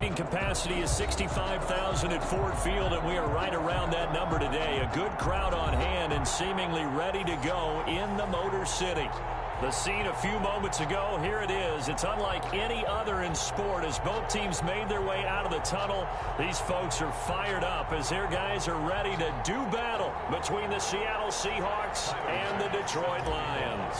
Capacity is 65,000 at Ford Field, and we are right around that number today. A good crowd on hand and seemingly ready to go in the Motor City. The scene a few moments ago, here it is. It's unlike any other in sport as both teams made their way out of the tunnel. These folks are fired up as their guys are ready to do battle between the Seattle Seahawks and the Detroit Lions.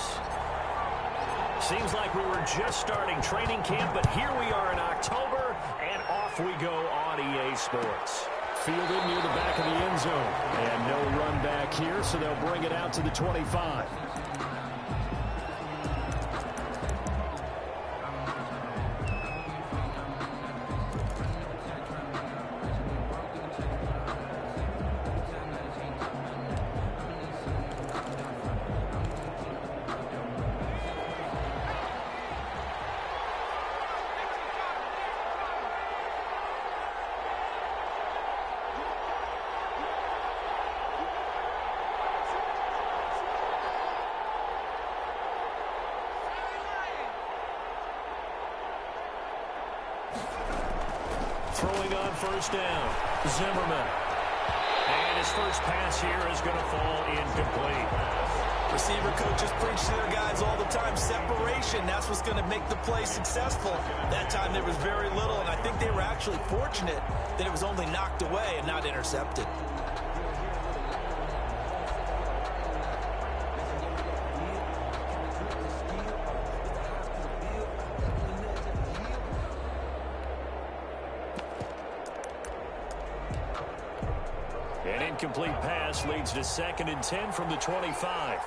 Seems like we were just starting training camp, but here we are in October, and off we go on EA Sports. Fielded near the back of the end zone. And no run back here, so they'll bring it out to the 25. Throwing on first down, Zimmerman. And his first pass here is going to fall incomplete. Receiver coaches preach to their guys all the time. Separation, that's what's going to make the play successful. That time there was very little, and I think they were actually fortunate that it was only knocked away and not intercepted. An incomplete pass leads to 2nd and 10 from the 25.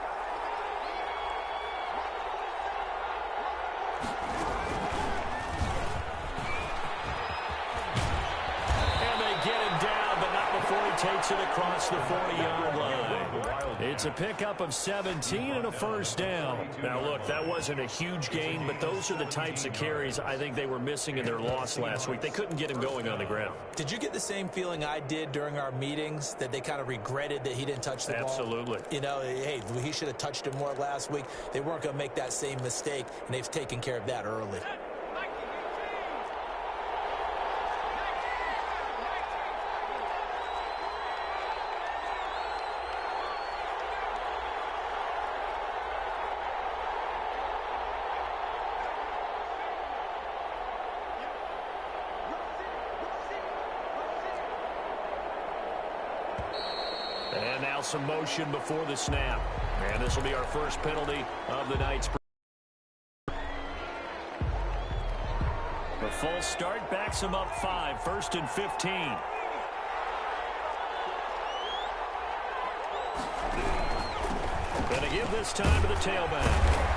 And they get him down, but not before he takes it across the 40-yard line. It's a pickup of 17 and a first down. Now, look, that wasn't a huge gain, but those are the types of carries I think they were missing in their loss last week. They couldn't get him going on the ground. Did you get the same feeling I did during our meetings, that they kind of regretted that he didn't touch the ball? Absolutely. You know, hey, he should have touched it more last week. They weren't going to make that same mistake, and they've taken care of that early. And now some motion before the snap. And this will be our first penalty of the night's. The false start backs him up 5, 1st and 15. Going to give this time to the tailback.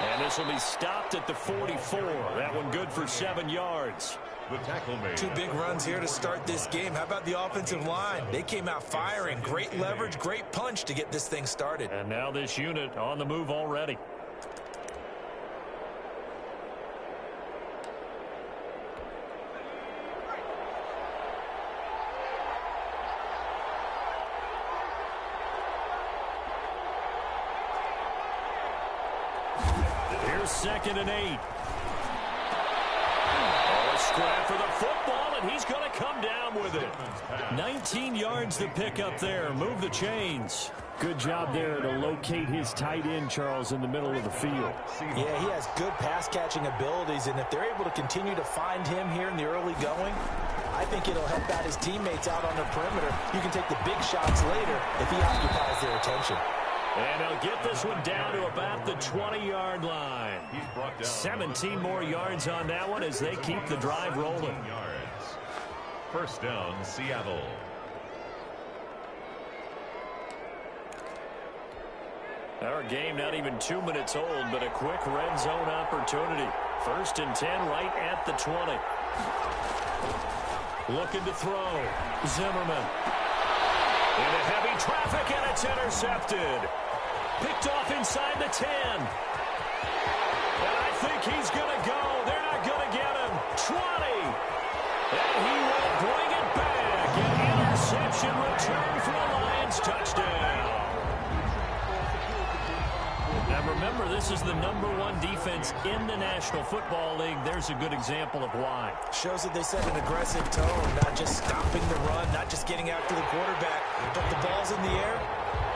And this will be stopped at the 44. That one good for 7 yards. The tackle made. 2 big runs here to start this game. How about the offensive line? They came out firing. Great leverage, great punch to get this thing started. And now this unit on the move already. Here's 2nd and 8. Scrap for the football, and he's going to come down with it. 19 yards to pick up there. Move the chains. Good job there to locate his tight end, Charles, in the middle of the field. Yeah, he has good pass-catching abilities, and if they're able to continue to find him here in the early going, I think it'll help out his teammates out on the perimeter. You can take the big shots later if he occupies their attention. And they'll get this one down to about the 20-yard line. 17 more yards on that one as they keep the drive rolling. First down, Seattle. Our game not even 2 minutes old, but a quick red zone opportunity. 1st and 10 right at the 20. Looking to throw. Zimmerman. Into heavy traffic, and it's intercepted. Picked off inside the 10. And I think he's going to go. They're not going to get him. 20. And he will bring it back. An interception return for a Lions touchdown. Now remember, this is the #1 defense in the National Football League. There's a good example of why. Shows that they set an aggressive tone, not just stopping the run, not just getting after the quarterback, but the ball's in the air.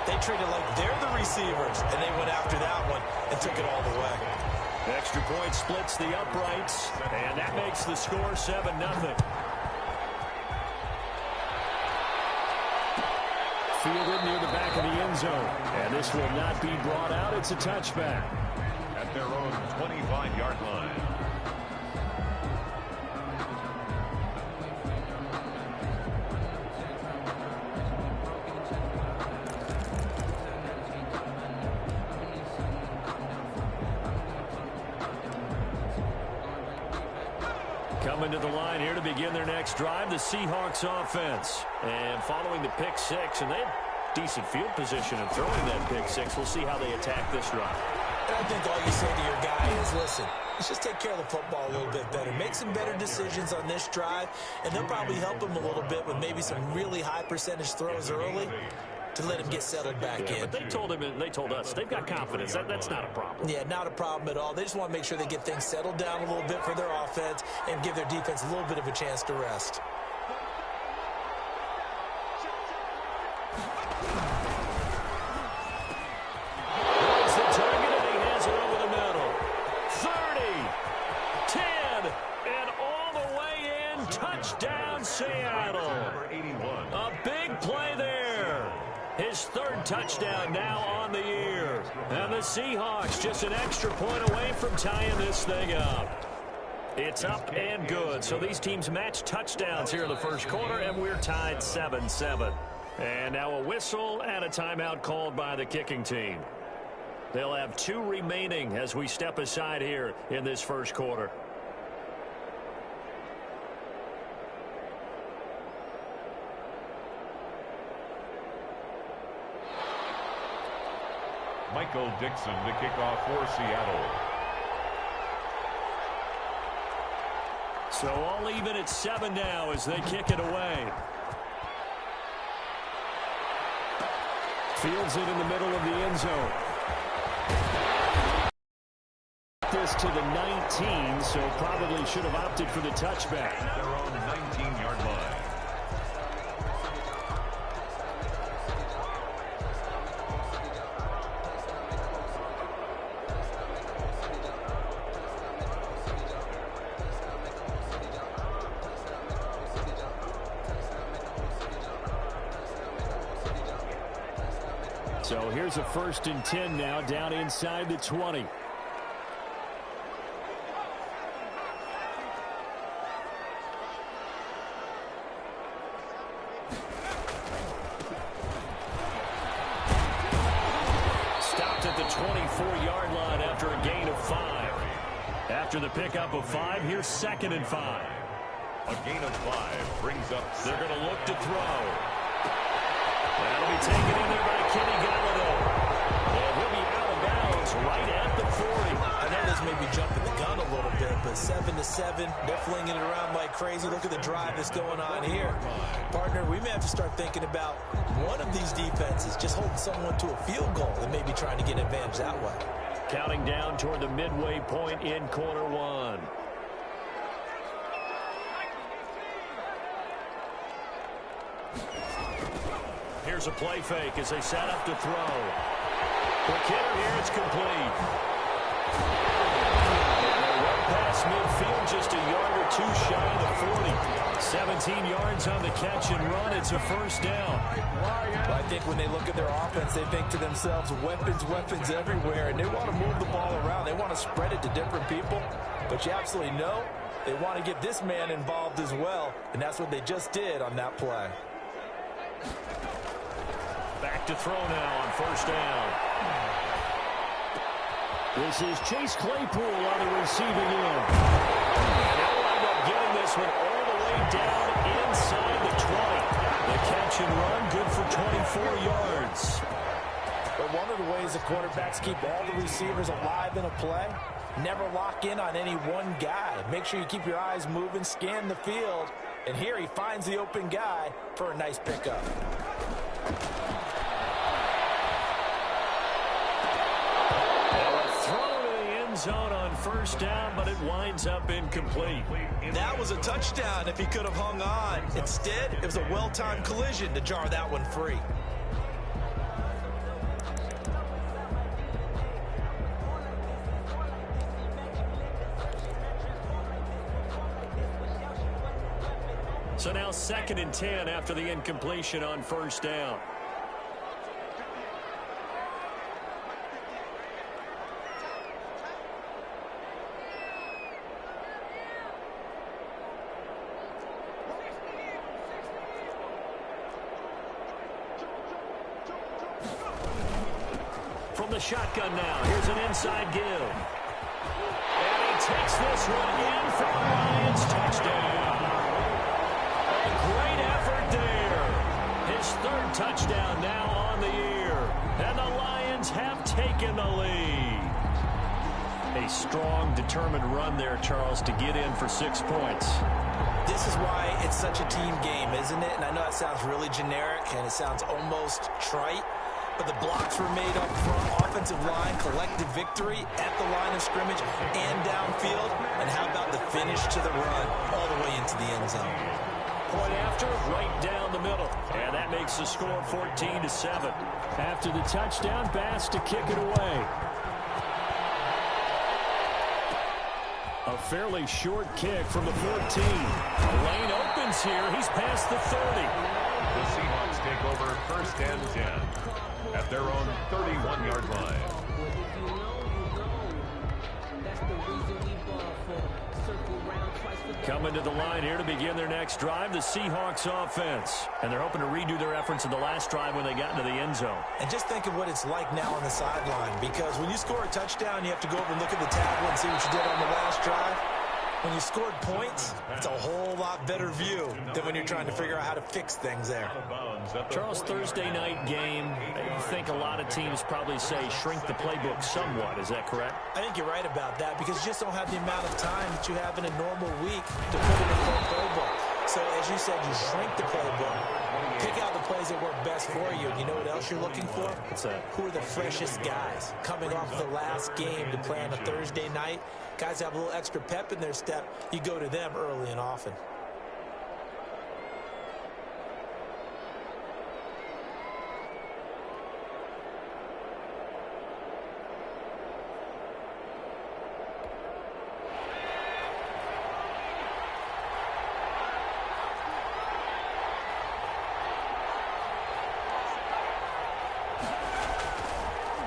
They treat it like they're the receivers, and they went after that one and took it all the way. Extra point splits the uprights, and that makes the score 7-0. Fielded near the back of the end zone, and this will not be brought out. It's a touchback. At their own 25-yard line. Coming to the line here to begin their next drive, the Seahawks offense. And following the pick six, and they have decent field position in throwing that pick six. We'll see how they attack this drive. And I think all you say to your guy is, listen, let's just take care of the football a little bit better. Make some better decisions on this drive, and they'll probably help him a little bit with maybe some really high percentage throws early to let him get settled back in. But they told him, and they told us, they've got confidence. That's not a problem. Yeah, not a problem at all. They just want to make sure they get things settled down a little bit for their offense and give their defense a little bit of a chance to rest. Here's the target, and he has it over the middle. 30, 10, and all the way in. Touchdown, Seattle. Number 81. A big play there. His third touchdown now on the year. And the Seahawks just an extra point away from tying this thing up. It's up and good. So these teams match touchdowns here in the first quarter, and we're tied 7-7. And now a whistle and a timeout called by the kicking team. They'll have 2 remaining as we step aside here in this first quarter. Michael Dixon to kick off for Seattle. So all even at 7 now as they kick it away. Fields it in the middle of the end zone. This to the 19, so probably should have opted for the touchback. Their own 19-yard line. So here's a 1st and 10 now, down inside the 20. Stopped at the 24-yard line after a gain of 5. After the pickup of 5, here's 2nd and 5. A gain of 5 brings up. They're going to look to throw. That'll be taken in there by Kenny Galladay. And he'll be out of bounds right at the 40. I know this may be jumping the gun a little bit, but 7-7, they're flinging it around like crazy. Look at the drive that's going on here. Partner, we may have to start thinking about one of these defenses just holding someone to a field goal and maybe trying to get an advantage that way. Counting down toward the midway point in quarter 1. Here's a play fake as they set up to throw. Quick hitter here, it's complete. And a run past midfield, just a yard or 2 shy of the 40. 17 yards on the catch and run. It's a 1st down. Well, I think when they look at their offense, they think to themselves, weapons, weapons everywhere, and they want to move the ball around. They want to spread it to different people, but you absolutely know they want to get this man involved as well, and that's what they just did on that play. Back to throw now on 1st down. This is Chase Claypool on the receiving end. And they'll wind up getting this one all the way down inside the 20. The catch and run, good for 24 yards. But one of the ways the quarterbacks keep all the receivers alive in a play, never lock in on any one guy. Make sure you keep your eyes moving, scan the field, and here he finds the open guy for a nice pickup. zone on first down, but it winds up incomplete. That was a touchdown if he could have hung on. Instead, it was a well-timed collision to jar that one free. So now 2nd and 10 after the incompletion on first down. From the shotgun now, here's an inside give. And he takes this one in for a Lions touchdown. Great effort there. His 3rd touchdown now on the year. And the Lions have taken the lead. A strong, determined run there, Charles, to get in for 6 points. This is why it's such a team game, isn't it? And I know that sounds really generic and it sounds almost trite, but the blocks were made up front, offensive line, collective victory at the line of scrimmage and downfield. And how about the finish to the run all the way into the end zone? Point after, right down the middle. And that makes the score 14-7. After the touchdown pass to kick it away. A fairly short kick from the 14. The lane opens here. He's past the 30. The Seahawks take over 1st and 10 at their own 31-yard line. Coming to the line here to begin their next drive, the Seahawks offense. And they're hoping to redo their efforts in the last drive when they got into the end zone. And just think of what it's like now on the sideline, because when you score a touchdown, you have to go over and look at the tablet and see what you did on the last drive. When you scored points, it's a whole lot better view than when you're trying to figure out how to fix things there. Charles, Thursday night game, I think a lot of teams probably say shrink the playbook somewhat. Is that correct? I think you're right about that, because you just don't have the amount of time that you have in a normal week to put in a full playbook. So, as you said, you shrink the playbook, pick out the plays that work best for you. And you know what else you're looking for? What's that? Who are the freshest guys coming off the last game to play on a Thursday night? Guys have a little extra pep in their step. You go to them early and often.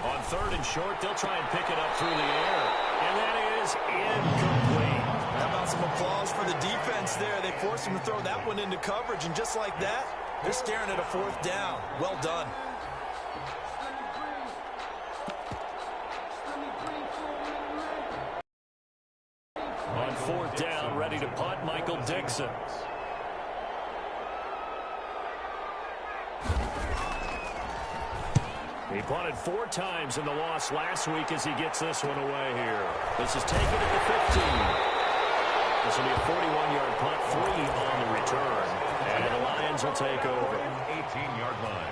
On 3rd and short, they'll try and pick it up through the air. And that is incomplete. How about some applause for the defense there? They forced him to throw that one into coverage, and just like that, they're staring at a 4th down. Well done. On 4th down, ready to punt, Michael Dixon. He punted 4 times in the loss last week as he gets this one away here. This is taken at the 15. This will be a 41-yard punt, 3 on the return. And the Lions will take over. 18-yard line.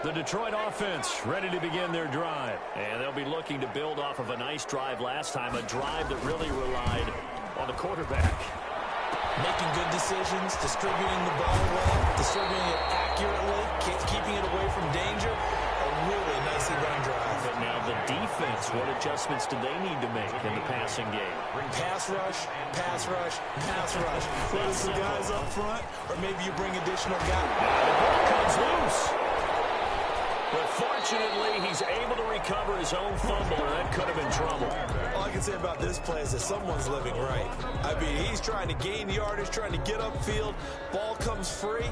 The Detroit offense ready to begin their drive. And they'll be looking to build off of a nice drive last time, a drive that really relied on the quarterback. Making good decisions, distributing the ball well, distributing it accurately, keeping it away from danger. A really nicely run drive. But now the defense, what adjustments do they need to make in the passing game? Pass rush, pass rush, pass rush. Whether some guys up front, or maybe you bring additional guys. The ball comes loose. But fortunately, he's able to recover his own fumble, and that could have been trouble. All I can say about this play is that someone's living right. I mean, he's trying to gain yardage, trying to get upfield. Ball comes free.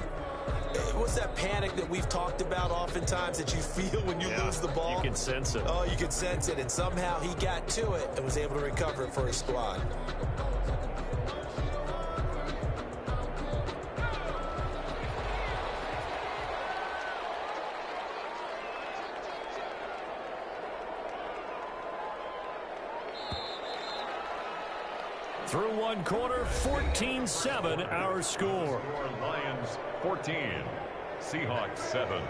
What's that panic that we've talked about oftentimes that you feel when you lose the ball? You can sense it. Oh, you can sense it, and somehow he got to it and was able to recover it for his squad. Through one quarter, 14-7 our score. Lions 14, Seahawks 7.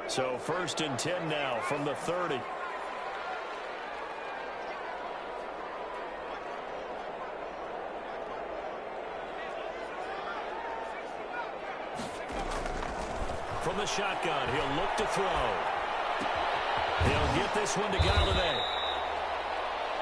So 1st and 10 now from the 30. From the shotgun, he'll look to throw. He'll get this one to Galladay.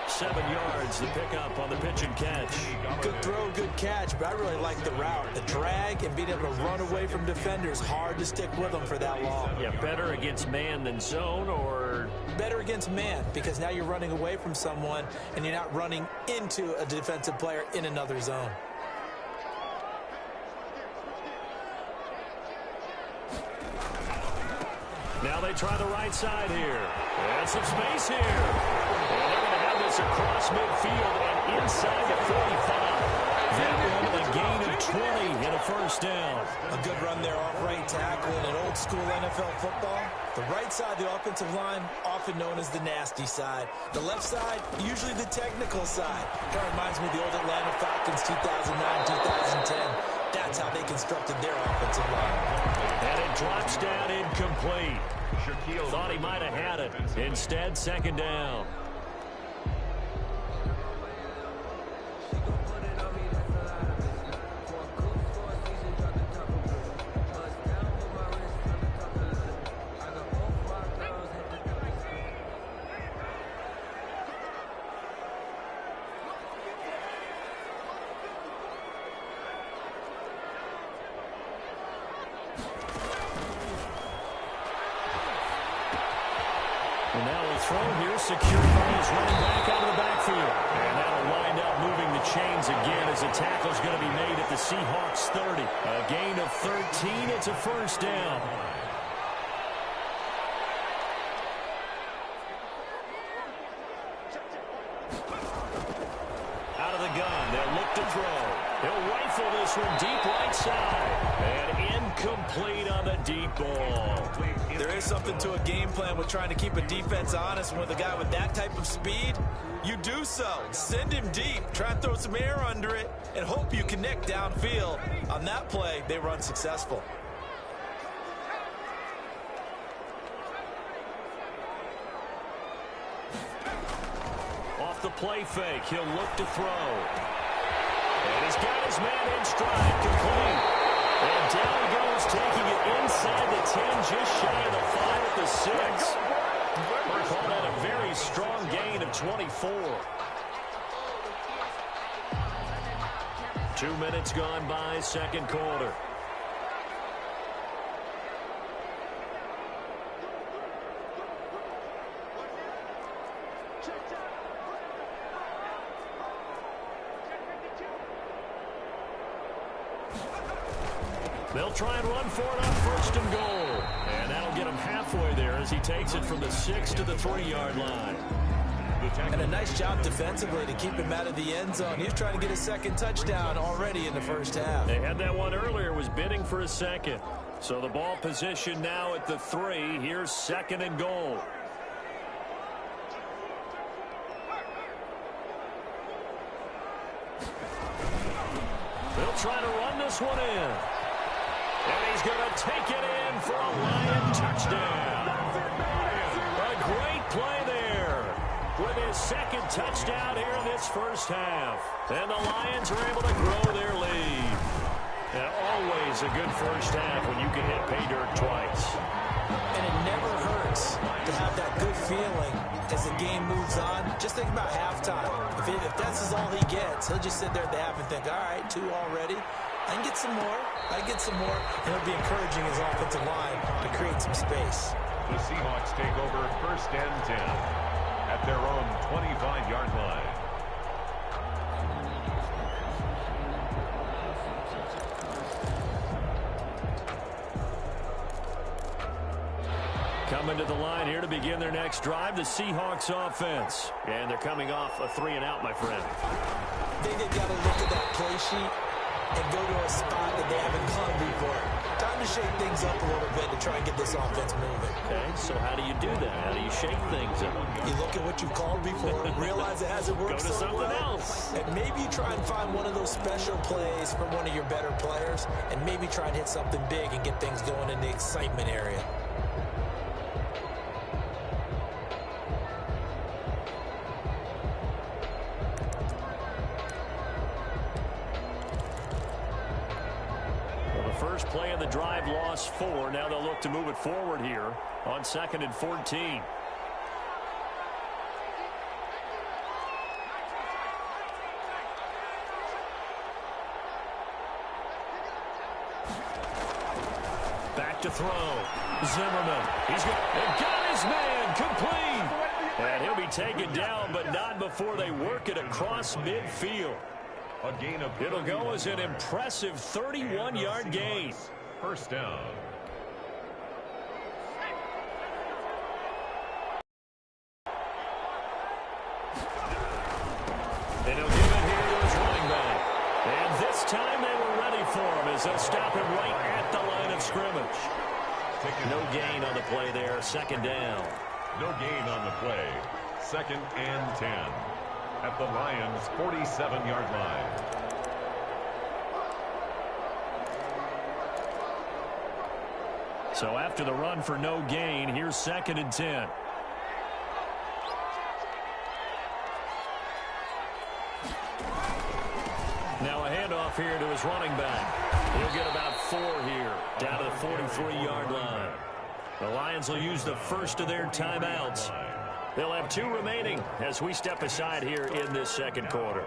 7 yards, the pickup on the pitch and catch. Good throw, good catch, but I really like the route. The drag and being able to run away from defenders. Hard to stick with them for that long. Yeah, better against man than zone, or? Better against man, because now you're running away from someone and you're not running into a defensive player in another zone. Now they try the right side here. And some space here. And they're going to have this across midfield and inside the 45. That one a gain of 20 and a first down. A good run there off right tackle in an old school NFL football. The right side, the offensive line, often known as the nasty side. The left side, usually the technical side. Kind of reminds me of the old Atlanta Falcons 2009-2010. That's how they constructed their offensive line. And it drops down incomplete. Thought he might have had it. Instead, 2nd down. And now a throw here, secured by his running back out of the backfield. And that'll wind up moving the chains again as a tackle's going to be made at the Seahawks 30. A gain of 13, it's a first down. Out of the gun, they'll look to throw. He'll rifle this one deep right side. And incomplete on the deep ball. There is something to a game plan with trying to keep a defense honest. And with a guy with that type of speed, you do so. Send him deep. Try and throw some air under it and hope you connect downfield. On that play, they were unsuccessful. Off the play fake, he'll look to throw. And he's got his man in stride, complete. And down he goes, taking it inside the 10, just shy of the 5 at the 6. We're calling that a very strong gain of 24. 2 minutes gone by, 2nd quarter. They'll try and run for it on 1st and goal. And that'll get him halfway there as he takes it from the 6 to the 3-yard line. And a nice job defensively to keep him out of the end zone. He was trying to get a 2nd touchdown already in the 1st half. They had that one earlier, was bidding for a 2nd. So the ball position now at the 3. Here's 2nd and goal. They'll try to run this one in. And he's going to take it in for a Lion touchdown. A great play there with his 2nd touchdown here in this 1st half. And the Lions are able to grow their lead. And always a good 1st half when you can hit pay dirt twice. And it never hurts to have that good feeling as the game moves on. Just think about halftime. If this is all he gets, he'll just sit there at the half and think, all right, 2 already. I can get some more. I can get some more. And he'll be encouraging his offensive line to create some space. The Seahawks take over 1st and 10 at their own 25-yard line. Coming to the line here to begin their next drive, the Seahawks offense. And they're coming off a 3-and-out, my friend. I think they've got to look at that play sheet and go to a spot that they haven't gone before. Time to to shake things up a little bit to try and get this offense moving. Okay, so how do you do that? How do you shake things up? You look at what you've called before, realize it hasn't worked Go to so something well. else. And maybe you try and find one of those special plays from one of your better players, and maybe try and hit something big and get things going in the excitement area. First play of the drive, lost 4. Now they'll look to move it forward here on 2nd and 14. Back to throw. Zimmerman. He's got his man complete. And he'll be taken down, but not before they work it across midfield. A gain of It'll go as an impressive 31-yard gain. First down. And he'll give it here to his running back. And this time they were ready for him as they'll stop him right at the line of scrimmage. No gain on the play there. 2nd down. No gain on the play. 2nd and 10. At the Lions' 47-yard line. So after the run for no gain, here's 2nd and 10. Now a handoff here to his running back. He'll get about 4 here, down to the 43-yard line. The Lions will use the first of their timeouts. They'll have 2 remaining as we step aside here in this 2nd quarter.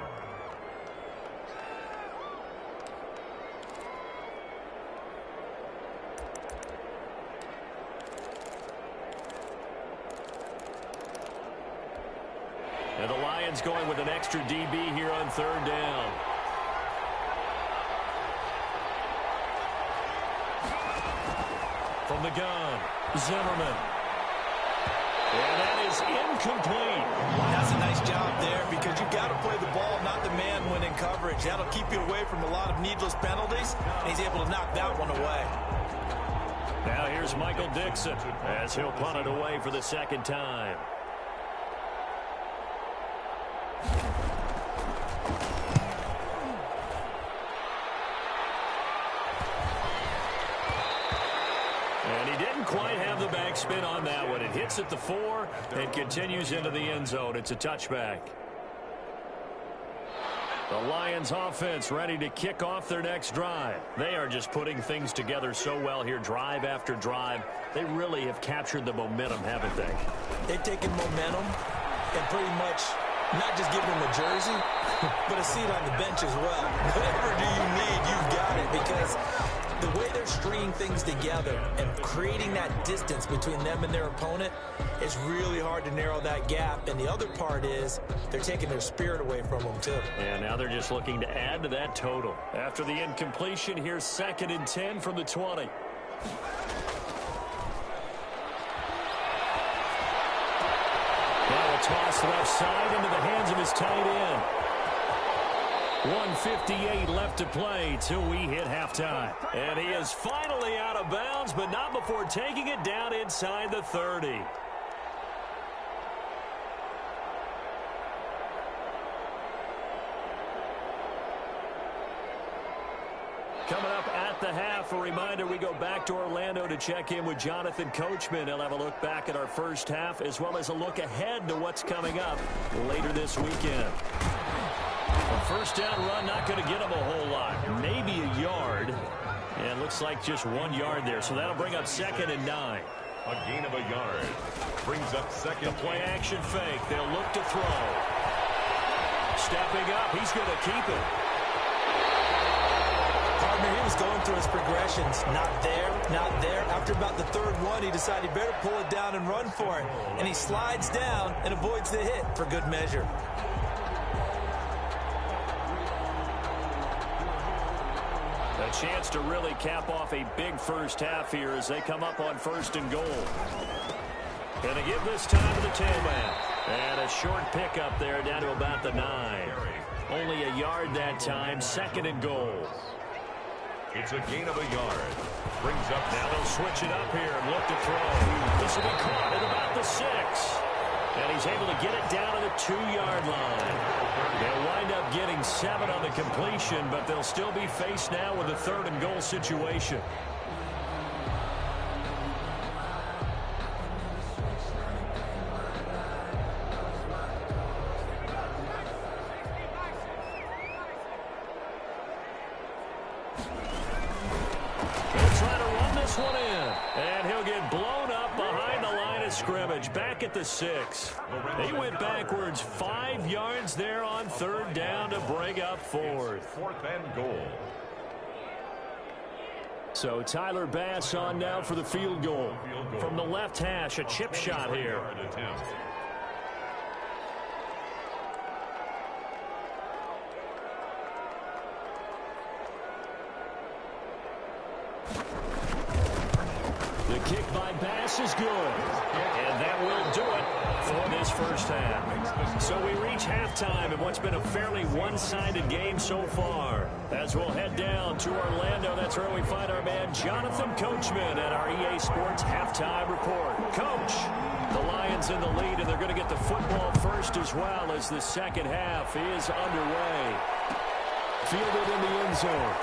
And the Lions going with an extra DB here on 3rd down. From the gun, Zimmerman. And that is incomplete. That's a nice job there because you've got to play the ball, not the man when in coverage. That'll keep you away from a lot of needless penalties, and he's able to knock that one away. Now here's Michael Dixon as he'll punt it away for the 2nd time. And he didn't quite have the backspin on that one. It hits at the 4 and continues into the end zone. It's a touchback. The Lions offense ready to kick off their next drive. They are just putting things together so well here, drive after drive. They really have captured the momentum, haven't they? They've taken momentum and pretty much not just given them a jersey, but a seat on the bench as well. Whatever do you need, you've got it, because the way they're stringing things together and creating that distance between them and their opponent is really hard to narrow that gap. And the other part is they're taking their spirit away from them, too. And now they're just looking to add to that total. After the incompletion, here's 2nd and 10 from the 20. Now a toss left side into the hands of his tight end. 1:58 left to play till we hit halftime. And he is finally out of bounds, but not before taking it down inside the 30. Coming up at the half, a reminder, we go back to Orlando to check in with Jonathan Coachman. He'll have a look back at our first half as well as a look ahead to what's coming up later this weekend. A first down run, not going to get him a whole lot. Maybe a yard. And looks like just 1 yard there. So that'll bring up 2nd and 9. A gain of a yard. Brings up 2nd. The play action fake. They'll look to throw. Stepping up. He's going to keep it. Partner, he was going through his progressions. Not there, not there. After about the 3rd one, he decided he better pull it down and run for it. And he slides down and avoids the hit for good measure. A chance to really cap off a big first half here as they come up on 1st and goal. Going to give this time to the tailback. And a short pickup there down to about the 9. Only a yard that time, 2nd and goal. It's a gain of a yard. Brings up now. They'll switch it up here and look to throw. This will be caught at about the 6. And he's able to get it down to the 2-yard line. They'll wind up getting 7 on the completion, but they'll still be faced now with a 3rd and goal situation. Back at the 6. He went backwards 5 yards there on 3rd down to bring up 4th. 4th and goal. So Tyler Bass on now for the field goal. From the left hash, a chip shot here. The kick by Bass is good. And that will do it for this first half. So we reach halftime in what's been a fairly one-sided game so far. As we'll head down to Orlando, that's where we find our man Jonathan Coachman at our EA Sports Halftime Report. Coach, the Lions in the lead, and they're going to get the football first as well as the second half is underway. Fielded in the end zone.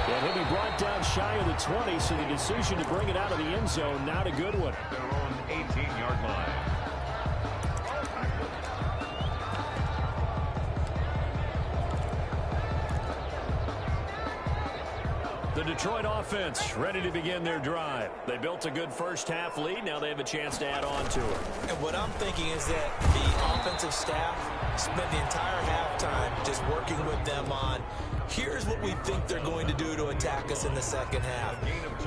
And he'll be brought down shy of the 20, so the decision to bring it out of the end zone, not a good one. Their own 18-yard line. The Detroit offense ready to begin their drive. They built a good first-half lead. Now they have a chance to add on to it. And what I'm thinking is that the offensive staff spent the entire halftime just working with them on here's what we think they're going to do to attack us in the second half.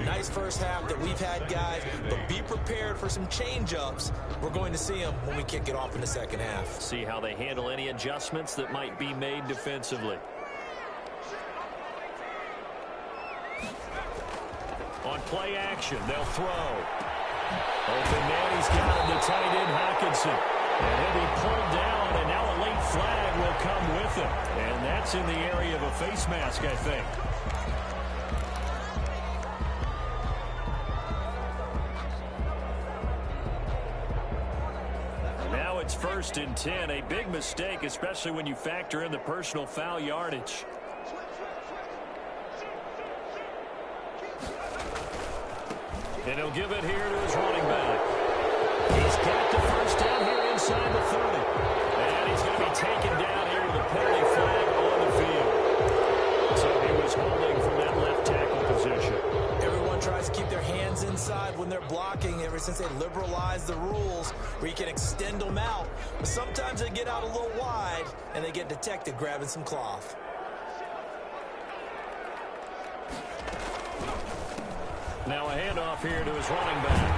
Nice first half that we've had, guys, but be prepared for some change-ups. We're going to see them when we kick it off in the second half. See how they handle any adjustments that might be made defensively. On play action, they'll throw. Open man, he's got him, the tight end Hockenson. And he'll be pulled down, and now a late flag will come with him. And that's in the area of a face mask, I think. Now it's 1st and 10. A big mistake, especially when you factor in the personal foul yardage. And he'll give it here to his running back. He's got the first down here inside the 30. And he's going to be taken down here with a penalty flag on the field. So he was holding from that left tackle position. Everyone tries to keep their hands inside when they're blocking ever since they liberalized the rules where you can extend them out. But sometimes they get out a little wide and they get detected grabbing some cloth. Now a handoff here to his running back.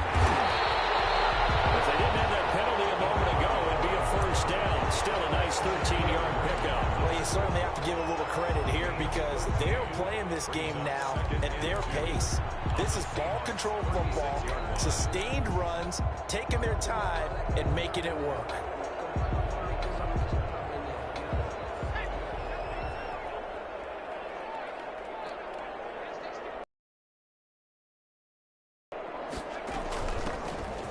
If they didn't have that penalty a moment ago, it'd be a first down. Still a nice 13-yard pickup. Well, you certainly have to give a little credit here because they're playing this game now at their pace. This is ball control football, sustained runs, taking their time, and making it work.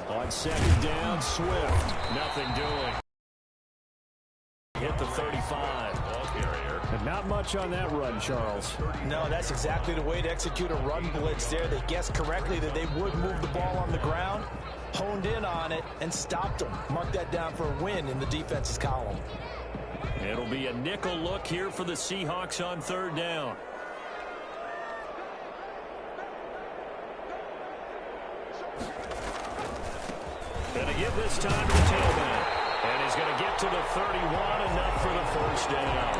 On second down, Swift. Nothing doing. Hit the 35. Ball carrier. And not much on that run, Charles. No, that's exactly the way to execute a run blitz there. They guessed correctly that they would move the ball on the ground, honed in on it, and stopped them. Mark that down for a win in the defense's column. It'll be a nickel look here for the Seahawks on 3rd down. Gonna give this time to the tailback. And he's going to get to the 31, enough for the first down.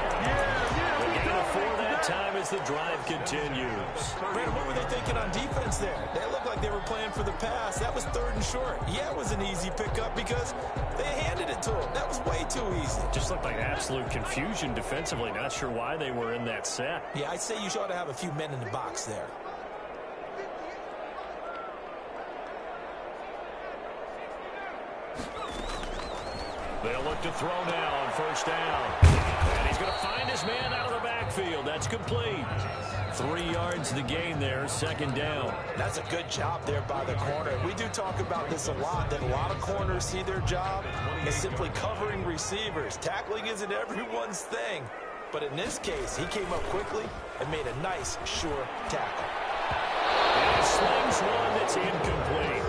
They get a 4 that time as the drive continues. Brandon, what were they thinking on defense there? They looked like they were playing for the pass. That was 3rd and short. Yeah, it was an easy pickup because they handed it to him. That was way too easy. Just looked like absolute confusion defensively. Not sure why they were in that set. Yeah, I'd say you ought to have a few men in the box there. They'll look to throw now on 1st down. And he's going to find his man out of the backfield. That's complete. 3 yards to gain there, second down. That's a good job there by the corner. We do talk about this a lot, that a lot of corners see their job as simply covering receivers. Tackling isn't everyone's thing. But in this case, he came up quickly and made a nice, sure tackle. And he slings one that's incomplete.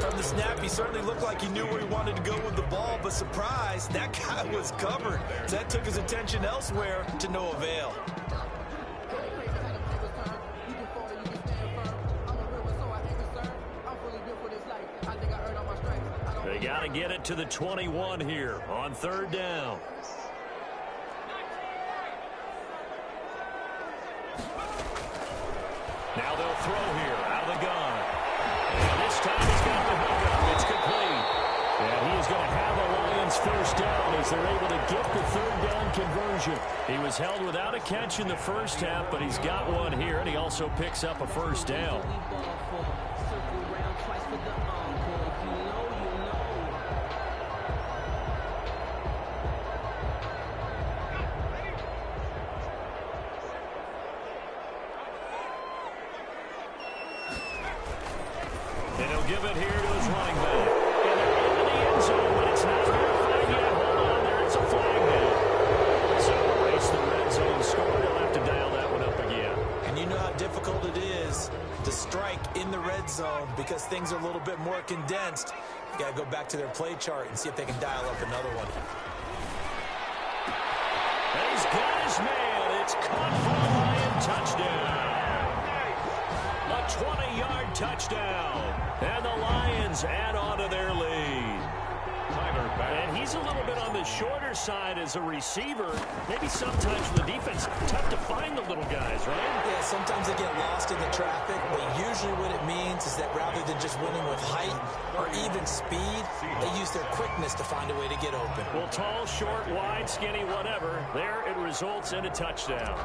From the snap, he certainly looked like he knew where he wanted to go with the ball, but surprise, that guy was covered. So that took his attention elsewhere to no avail. They got to get it to the 21 here on third down. Now they'll throw here out of the gun. And this time he's got the hook up. It's complete. And he is going to have a Lions first down as they're able to get the third down conversion. He was held without a catch in the first half, but he's got one here, and he also picks up a first down. And he'll give it here to his running back. And they're into the end zone, but it's not verified yet. Hold on, there is a flag now. So erase the red zone score. He'll have to dial that one up again. And you know how difficult it is to strike in the red zone because things are a little bit more condensed. You got to go back to their play chart and see if they can dial up another one. And he's got his man. It's caught for a Lion touchdown. A 20-yard touchdown. And the Lions add on to their lead. And he's a little bit on the shorter side as a receiver. Maybe sometimes for the defense, tough to find the little guys, right? Yeah, sometimes they get lost in the traffic, but usually what it means is that rather than just winning with height or even speed, they use their quickness to find a way to get open. Well, tall, short, wide, skinny, whatever. There it results in a touchdown.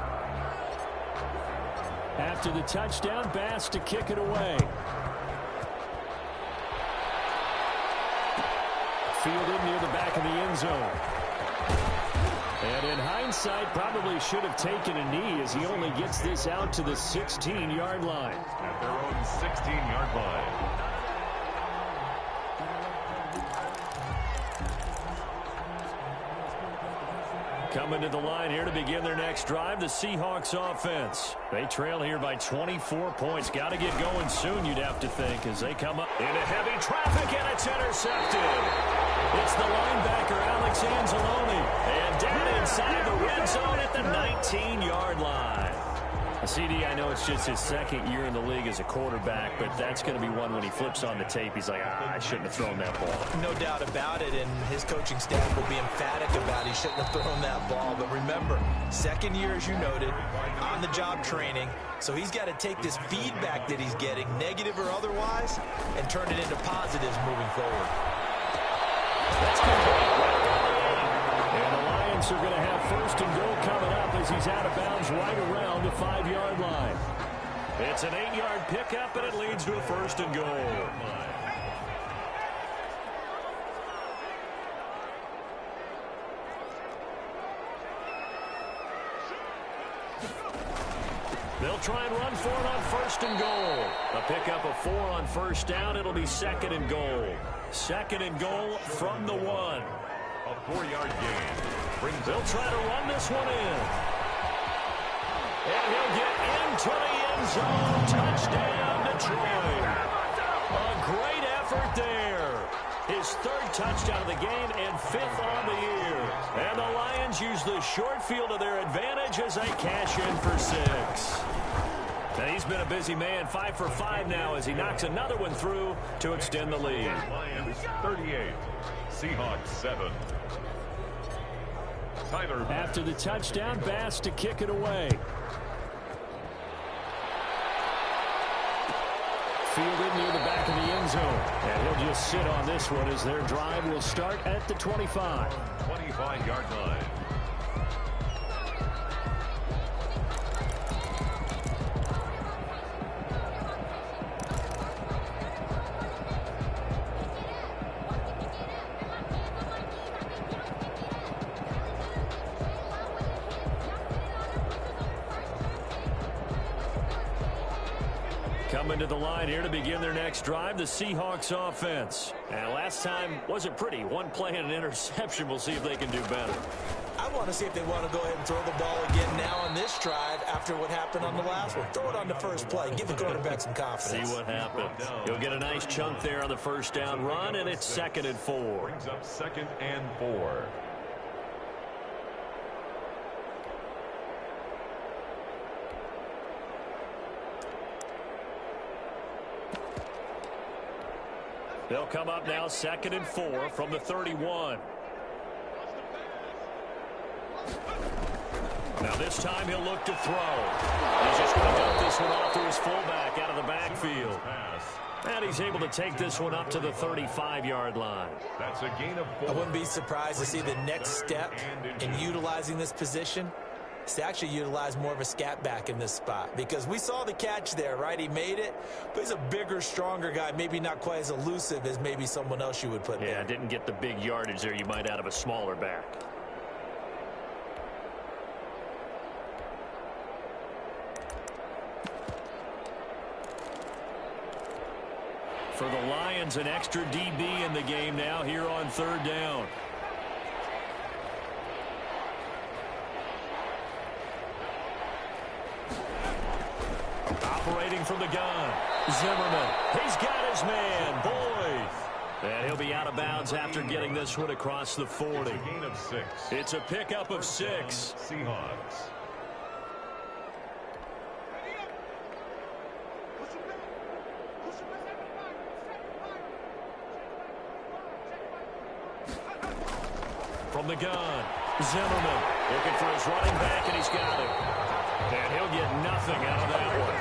After the touchdown, Bass to kick it away. Fielded near the back of the end zone. And in hindsight, probably should have taken a knee as he only gets this out to the 16-yard line. At their own 16-yard line. Coming to the line here to begin their next drive, the Seahawks offense. They trail here by 24 points. Got to get going soon, you'd have to think, as they come up into heavy traffic, and it's intercepted. It's the linebacker, Alex Anzalone, and down inside the red zone at the 19-yard line. CD, I know it's just his second year in the league as a quarterback, but that's going to be one when he flips on the tape, he's like, I shouldn't have thrown that ball. No doubt about it, and his coaching staff will be emphatic about he shouldn't have thrown that ball. But remember, second year, as you noted, on-the-job training, so he's got to take this feedback that he's getting, negative or otherwise, and turn it into positives moving forward. That's complete. And the Lions are going to have first and goal coming up as he's out of bounds right around the 5-yard line. It's an 8-yard pickup, and it leads to a first and goal. They'll try and run for it on first and goal. A pickup of 4 on first down. It'll be second and goal. Second and goal from the 1. A 4-yard gain. They'll try to run this one in. And he'll get into the end zone. Touchdown, Detroit. A great effort there. His 3rd touchdown of the game and 5th on the year. And the Lions use the short field to their advantage as they cash in for 6. And he's been a busy man, 5 for 5 now as he knocks another one through to extend the lead. Lions 38, Seahawks 7. Tyler. After the touchdown, Bass to kick it away. Fielded near the back of the end zone. And he'll just sit on this one as their drive will start at the 25. 25-yard line. coming to the line here to begin their next drive, the Seahawks offense. And last time wasn't pretty. One play and an interception. We'll see if they can do better. I want to see if they want to go ahead and throw the ball again now on this drive after what happened on the last one. Throw it on the first play. Give the quarterback some confidence. See what happens. You'll get a nice chunk there on the first down run, and it's 2nd and 4. Brings up 2nd and 4. They'll come up now 2nd and 4 from the 31. Now this time he'll look to throw. He's just going to dump this one off to his fullback out of the backfield. And he's able to take this one up to the 35-yard line. That's a gain of 4. I wouldn't be surprised to see the next step in utilizing this position is to actually utilize more of a scat back in this spot, because we saw the catch there, right? He made it, but he's a bigger, stronger guy, maybe not quite as elusive as maybe someone else you would put there. Yeah, didn't get the big yardage there you might out of a smaller back. For the Lions, an extra DB in the game now here on 3rd down. Operating from the gun, Zimmerman. He's got his man, Boyd. And he'll be out of bounds after getting this one across the 40. It's a gain of 6. It's a pickup of 6. Seahawks. From the gun, Zimmerman looking for his running back, and he's got it. And he'll get nothing out of that one.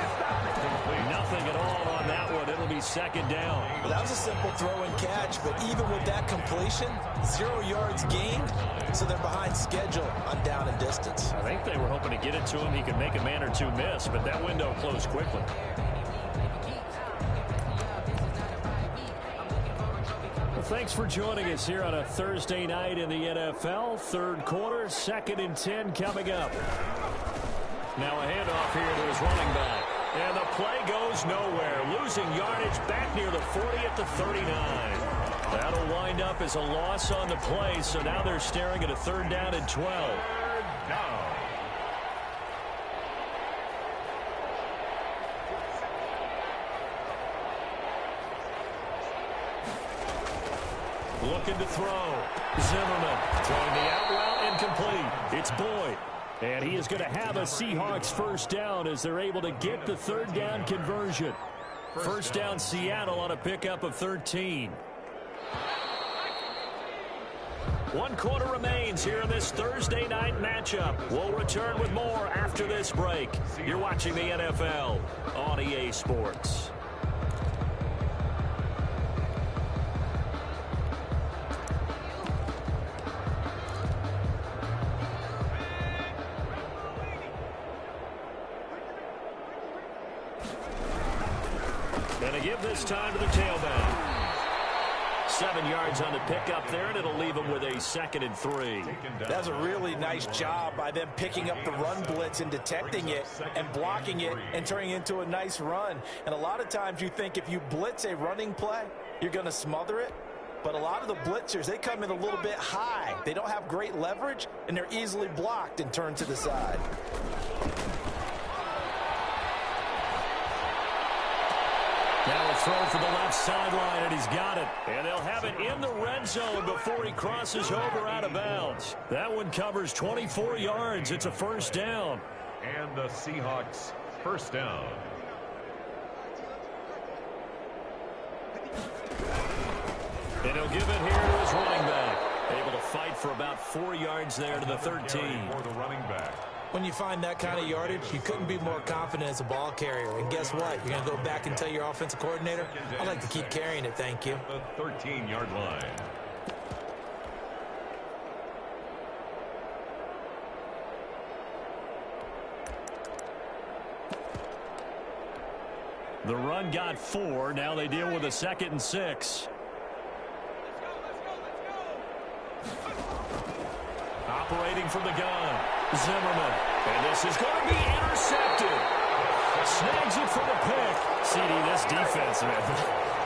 Nothing at all on that one. It'll be 2nd down. Well, that was a simple throw and catch, but even with that completion, 0 yards gained, so they're behind schedule on down and distance. I think they were hoping to get it to him. He could make a man or two miss, but that window closed quickly. Thanks for joining us here on a Thursday night in the NFL. 3rd quarter, 2nd and 10 coming up. Now a handoff here to his running back. And the play goes nowhere. Losing yardage back near the 40 at the 39. That'll wind up as a loss on the play, so now they're staring at a 3rd down and 12. 3rd down. Looking to throw. Zimmerman throwing the out route, incomplete. It's Boyd. And he is going to have a Seahawks 1st down as they're able to get the 3rd down conversion. 1st down Seattle on a pickup of 13. 1 quarter remains here in this Thursday night matchup. We'll return with more after this break. You're watching the NFL on EA Sports. Going to give this time to the tailback. 7 yards on the pickup there, and it'll leave them with a 2nd and 3. That's a really nice job by them picking up the run blitz and detecting it and blocking it and turning it into a nice run. And a lot of times you think if you blitz a running play, you're going to smother it. But a lot of the blitzers, they come in a little bit high. They don't have great leverage, and they're easily blocked and turned to the side. Now a throw for the left sideline, and he's got it. And they'll have it in the red zone before he crosses over out of bounds. That one covers 24 yards. It's a 1st down. And the Seahawks 1st down. And he'll give it here to his running back. Able to fight for about 4 yards there to the 13. For the running back. When you find that kind of yardage, you couldn't be more confident as a ball carrier. And guess what? You're going to go back and tell your offensive coordinator, I'd like to keep carrying it, thank you. The 13-yard line. The run got 4. Now they deal with a 2nd and 6. Operating from the gun, Zimmerman. And this is going to be intercepted. Snags it for the pick. CD, this defense, man,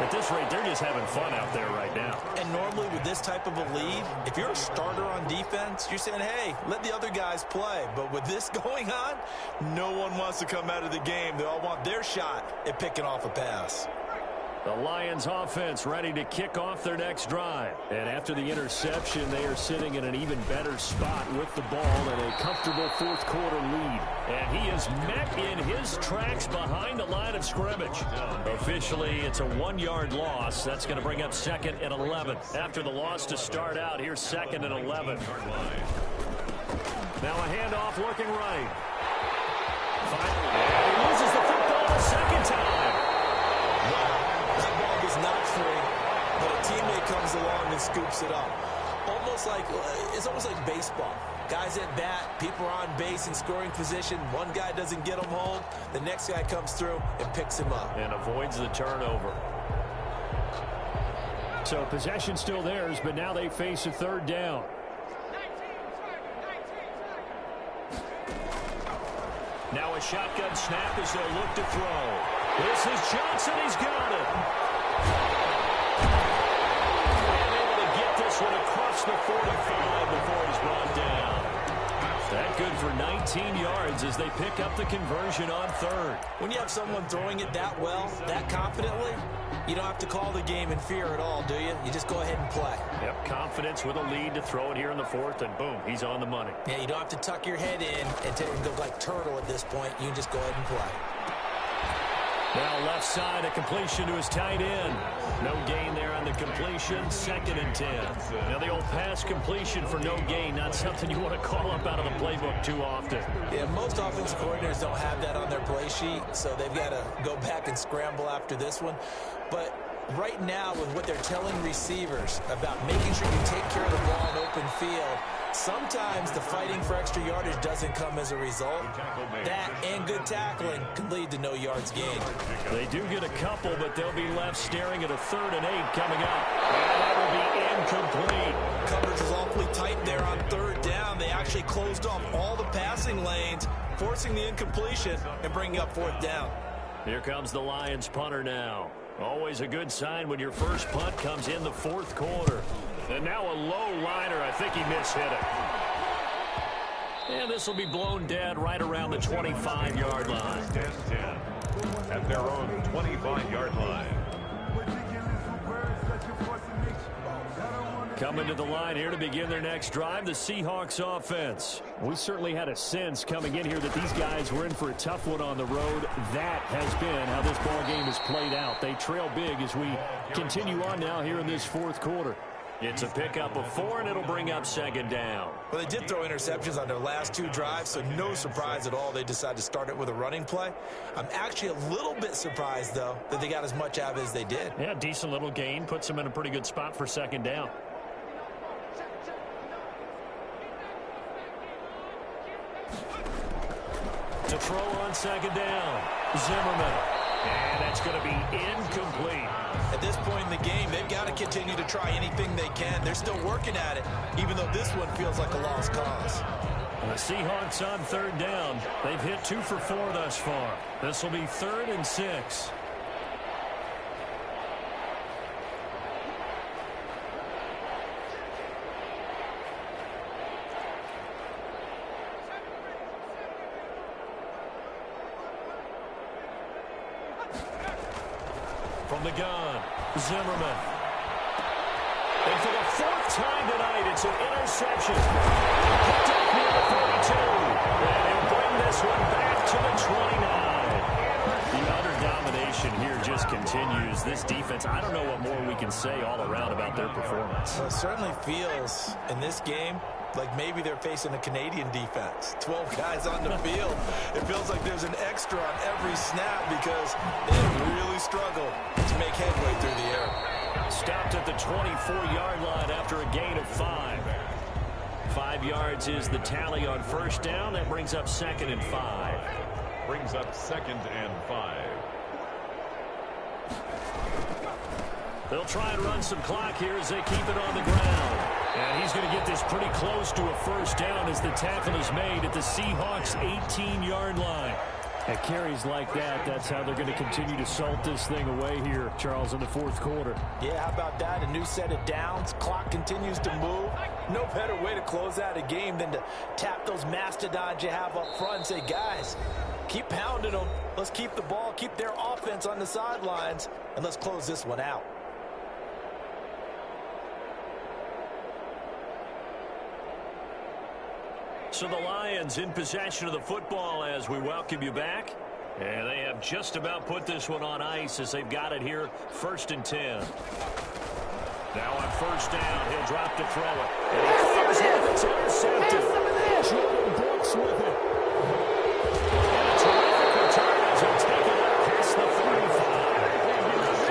at this rate, they're just having fun out there right now. And normally with this type of a lead, if you're a starter on defense, you're saying, hey, let the other guys play. But with this going on, no one wants to come out of the game. They all want their shot at picking off a pass. The Lions offense ready to kick off their next drive. And after the interception, they are sitting in an even better spot with the ball and a comfortable fourth quarter lead. And he is met in his tracks behind the line of scrimmage. Officially, it's a 1-yard loss. That's going to bring up 2nd and 11. After the loss to start out, here's 2nd and 11. Now a handoff looking right. Finally, he loses the football a second time. Not free, but a teammate comes along and scoops it up. It's almost like baseball. Guys at bat, people are on base in scoring position. One guy doesn't get him home. The next guy comes through and picks him up. And avoids the turnover. So possession still theirs, but now they face a 3rd down. Now a shotgun snap as they'll look to throw. This is Johnson. He's got it. And able to get this one across the 45 before he's brought down. That good for 19 yards as they pick up the conversion on 3rd. When you have someone throwing it that well, that confidently, you don't have to call the game in fear at all, do you? You just go ahead and play. Yep, confidence with a lead to throw it here in the 4th, and boom, he's on the money. Yeah, you don't have to tuck your head in and go like turtle at this point. You can just go ahead and play. Now left side, a completion to his tight end. No gain there on the completion, 2nd and 10. Now the old pass completion for no gain, not something you want to call up out of the playbook too often. Yeah, most offensive coordinators don't have that on their play sheet, so they've got to go back and scramble after this one. But right now, with what they're telling receivers about making sure you take care of the ball in open field, sometimes the fighting for extra yardage doesn't come as a result. That and good tackling can lead to no yards gained. They do get a couple, but they'll be left staring at a 3rd and 8 coming up. And that will be incomplete. Coverage is awfully tight there on 3rd down. They actually closed off all the passing lanes, forcing the incompletion and bringing up 4th down. Here comes the Lions punter now. Always a good sign when your first punt comes in the 4th quarter. And now a low liner. I think he mishit it. And this will be blown dead right around the 25-yard line. 10-10 at their own 25-yard line. Coming to the line here to begin their next drive, the Seahawks offense. We certainly had a sense coming in here that these guys were in for a tough one on the road. That has been how this ball game has played out. They trail big as we continue on now here in this 4th quarter. It's a pickup of 4, and it'll bring up 2nd down. Well, they did throw interceptions on their last 2 drives, so no surprise at all they decided to start it with a running play. I'm actually a little bit surprised, though, that they got as much out of it as they did. Yeah, decent little gain. Puts them in a pretty good spot for 2nd down. To throw on 2nd down, Zimmerman. And that's going to be incomplete. At this point in the game, they've got to continue to try anything they can. They're still working at it, even though this one feels like a lost cause. And the Seahawks on 3rd down. They've hit 2 for 4 thus far. This will be 3rd and 6. From the gun, Zimmerman. And for the 4th time tonight, it's an interception. Picked up near the 32. And he'll bring this one back to the 29. The utter domination here just continues. This defense, I don't know what more we can say all around about their performance. Well, it certainly feels in this game like maybe they're facing a Canadian defense. 12 guys on the field. It feels like there's an extra on every snap because they have really struggled to make headway through the air. Stopped at the 24-yard line after a gain of 5. 5 yards is the tally on 1st down. That brings up 2nd and 5. Brings up 2nd and 5. They'll try and run some clock here as they keep it on the ground. And he's going to get this pretty close to a 1st down as the tackle is made at the Seahawks' 18-yard line. At carries like that, that's how they're going to continue to salt this thing away here, Charles, in the fourth quarter. Yeah, how about that? A new set of downs. Clock continues to move. No better way to close out a game than to tap those mastodons you have up front and say, guys, keep pounding them. Let's keep the ball, keep their offense on the sidelines, and let's close this one out. So the Lions in possession of the football as we welcome you back. And they have just about put this one on ice as they've got it here, 1st and 10. Now on first down, he'll drop to throw it. And he fires it. It's intercepted. Jordan Brooks with it. And a terrific return as he'll take it up past the 45.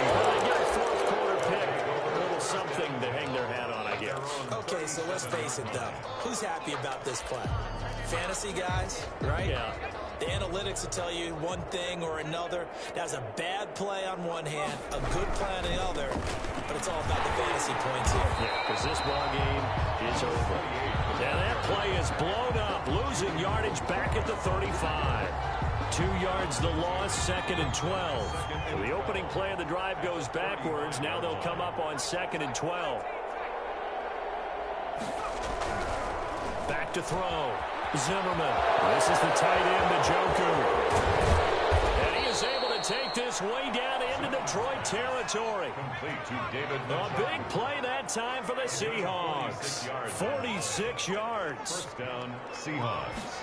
Well, they get a fourth quarter pick. A little something to hang their hat on, I guess. Okay, so let's face it, though. Who's happy about this play? Fantasy guys, right? Yeah. The analytics will tell you one thing or another. That's a bad play on one hand, a good play on the other, but it's all about the fantasy points here. Yeah, because this ball game is over. Now that play is blown up, losing yardage back at the 35. 2 yards the loss, 2nd and 12. So the opening play of the drive goes backwards. Now they'll come up on 2nd and 12. Back to throw. Zimmerman. This is the tight end, Njoku. And he is able to take this way down into Detroit territory. Complete to David A big play that time for the Seahawks. 46 yards. First down, Seahawks.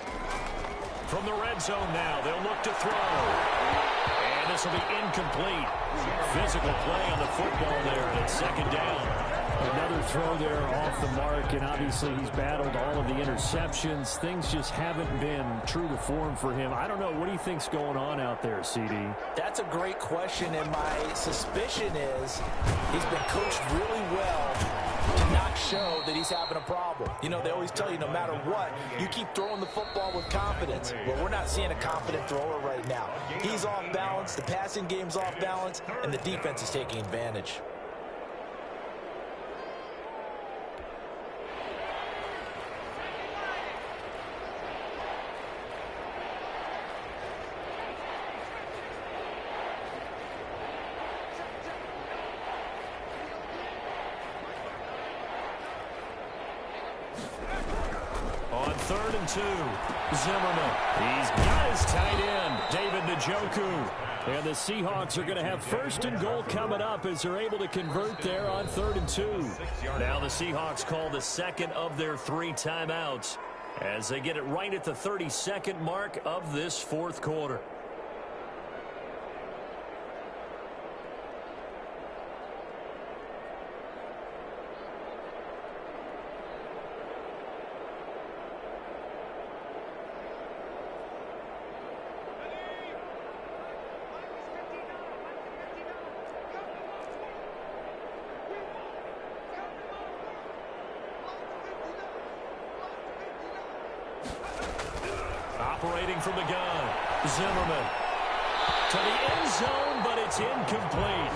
From the red zone now, they'll look to throw. And this will be incomplete. Physical play on the football there, and it's 2nd down. Another throw there off the mark, and obviously he's battled all of the interceptions. Things just haven't been true to form for him. I don't know. What do you think's going on out there, CD? That's a great question, and my suspicion is he's been coached really well to not show that he's having a problem. You know, they always tell you no matter what, you keep throwing the football with confidence. Well, we're not seeing a confident thrower right now. He's off balance, the passing game's off balance, and the defense is taking advantage. On 3rd and 2, Zimmerman. He's got his tight end, David Njoku. And the Seahawks are going to have 1st and goal coming up as they're able to convert there on 3rd and 2. Now the Seahawks call the 2nd of their 3 timeouts as they get it right at the 32nd mark of this fourth quarter. Operating from the gun, Zimmerman to the end zone, but it's incomplete.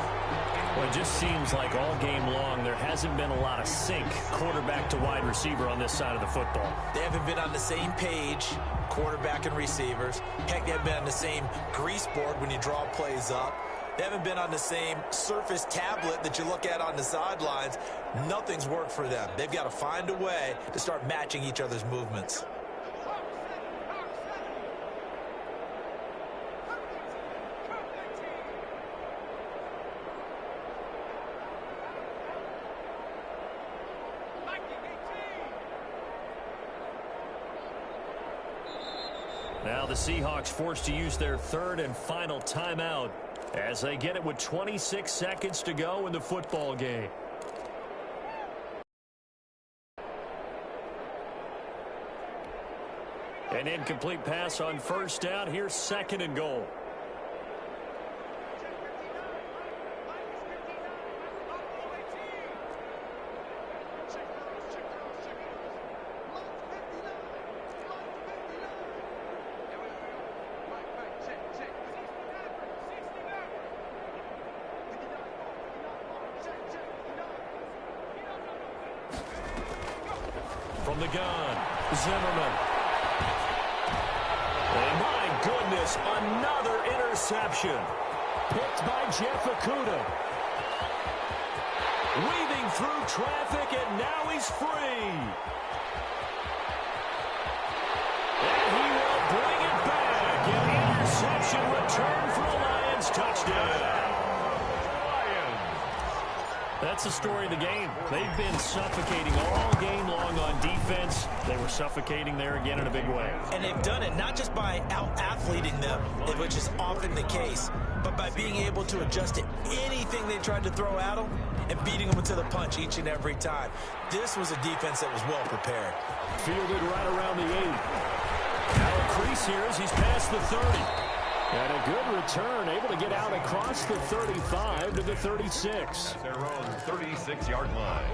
Well, it just seems like all game long there hasn't been a lot of sync quarterback to wide receiver on this side of the football. They haven't been on the same page, quarterback and receivers. Heck, they haven't been on the same grease board when you draw plays up. They haven't been on the same surface tablet that you look at on the sidelines. Nothing's worked for them. They've got to find a way to start matching each other's movements. Now the Seahawks forced to use their 3rd and final timeout as they get it with 26 seconds to go in the football game. An incomplete pass on first down. Here's 2nd and goal. From the gun, Zimmerman. And my goodness, another interception. Picked by Jeff Okudah. Weaving through traffic, and now he's free. And he will bring it back. An interception return for a Lions touchdown. That's the story of the game. They've been suffocating all game long on defense. They were suffocating there again in a big way. And they've done it not just by out-athleting them, which is often the case, but by being able to adjust to anything they tried to throw at them and beating them to the punch each and every time. This was a defense that was well prepared. Fielded right around the 8. Now a crease here as he's past the 30. And a good return, able to get out across the 35 to the 36. At their own 36-yard line.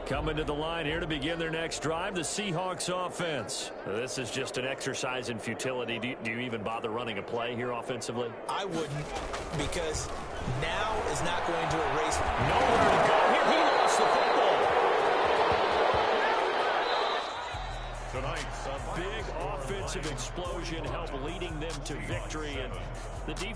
Coming to the line here to begin their next drive, the Seahawks offense. This is just an exercise in futility. Do you even bother running a play here offensively? I wouldn't, because now is not going to erase. Nowhere to go here. He lost the football. Tonight's a big offensive explosion helped leading them to victory. And the defense